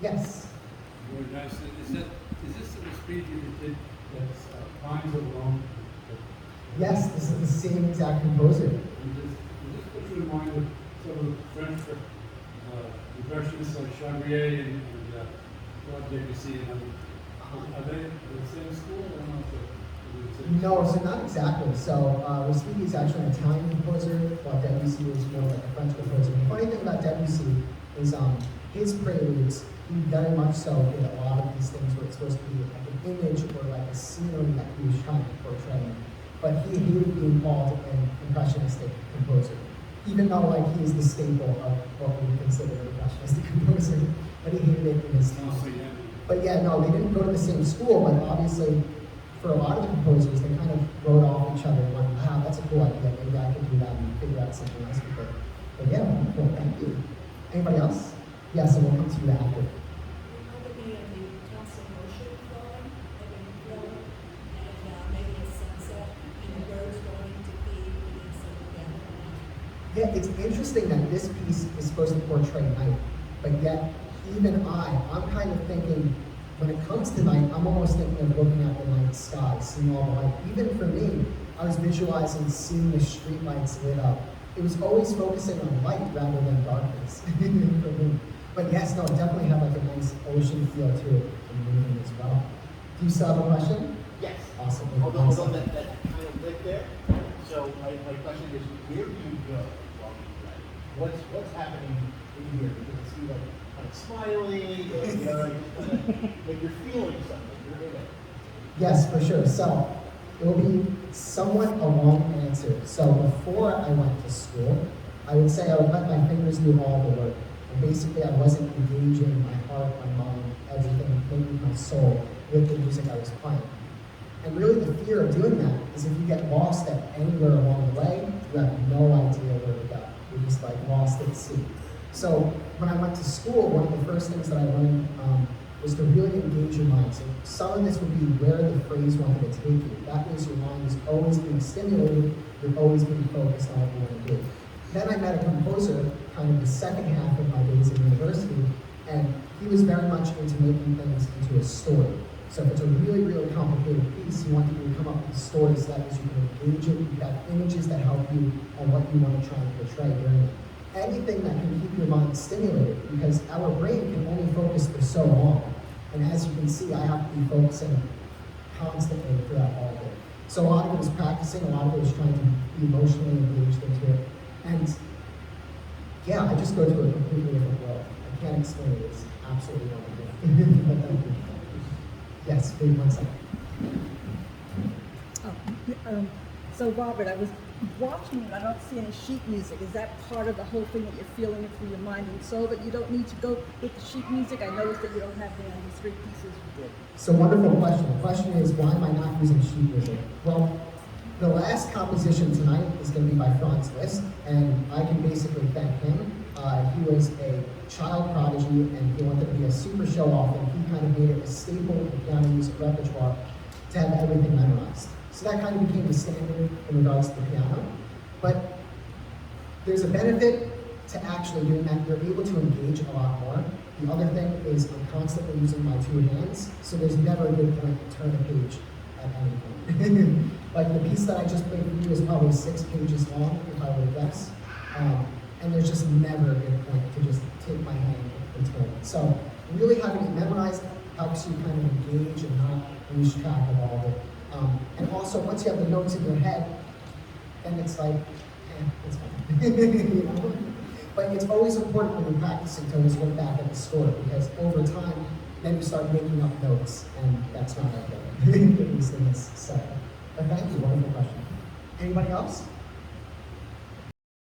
Yes. Very nice. Is this the Respighi that did that's Pines Alone? Yes, this is the same exact composer. And does this put you in mind of some of the French impressionists like Chabrier and Claude Debussy and others? Are they the same school or not? No, so not exactly. So Respighi is actually an Italian composer, while Debussy was more like a French composer. The funny thing about Debussy is his preludes, he very much so did a lot of these things where it's supposed to be like an image or like a scenery that he was trying to portray. But he hated being called an impressionistic composer, even though like he is the staple of what we would consider an impressionistic composer. But he hated it in his time. But yeah, no, they didn't go to the same school, but obviously for a lot of the composers, they kind of wrote off each other and went, wow, that's a cool idea, maybe I could do that and figure out something else with it. But yeah, wonderful, thank you. Anybody else? Yeah, so we'll come to you after. Yeah, it's interesting that this piece is supposed to portray night, but yet even I'm kind of thinking, when it comes to night, I'm almost thinking of looking at the night sky, seeing all the light. Even for me, I was visualizing seeing the street lights lit up. It was always focusing on light rather than darkness for me. But yes, no, it definitely had like a nice ocean feel to it in the movie as well. Do you still have a question? Yes. Awesome. Although that kind of lit there. So my question is, where do you go while you write? What's happening in here? You can see like kind of smiling, or, you know, like you're feeling something. You're in it. Yes, for sure. So it will be somewhat a long answer. So before I went to school, I would say I would let my fingers do all the work. And basically I wasn't engaging my heart, my mind, everything, maybe my soul with the music I was playing. And really the fear of doing that is if you get lost at anywhere along the way, you have no idea where to go. You're just like lost at sea. So when I went to school, one of the first things that I learned was to really engage your mind. So some of this would be where the phrase wanted to take you. That means your mind is always being stimulated, you're always being focused on what you want to do. Then I met a composer kind of the second half of my days at university, and he was very much into making things into a story. So if it's a really, really complicated piece, you want you to come up with stories that you can engage it, you've got images that help you on what you want to try and portray during it. Anything that can keep your mind stimulated, because our brain can only focus for so long. And as you can see, I have to be focusing constantly throughout all day. So a lot of it was practicing, a lot of it was trying to be emotionally engaged into it. And yeah, I just go to a completely different world. I can't explain it, it's absolutely wonderful. Yes, wait 1 second. So Robert, I was watching it, I don't see any sheet music. Is that part of the whole thing that you're feeling it through your mind and soul, that you don't need to go with the sheet music? I noticed that you don't have these 3 pieces you did. So wonderful question. The question is, why am I not using sheet music? Well, the last composition tonight is going to be by Franz Liszt, and I can basically thank him. He was a child prodigy, and he wanted to be a super show-off, and he kind of made it a staple of the piano music repertoire to have everything memorized. So that kind of became the standard in regards to the piano. But there's a benefit to actually doing that. You're able to engage a lot more. The other thing is I'm constantly using my 2 hands, so there's never a good point to turn a page at any point. Like the piece that I just played for you is probably 6 pages long, if I were to guess. And there's just never a good point to just take my hand and turn it. So really having it memorized helps you kind of engage and not lose track of all of it. And also, once you have the notes in your head, then it's like, it's fine. You know? But it's always important when you're practicing to always look back at the score, because over time, then you start making up notes, and that's not okay. These things. So, but thank you, wonderful question. Anybody else?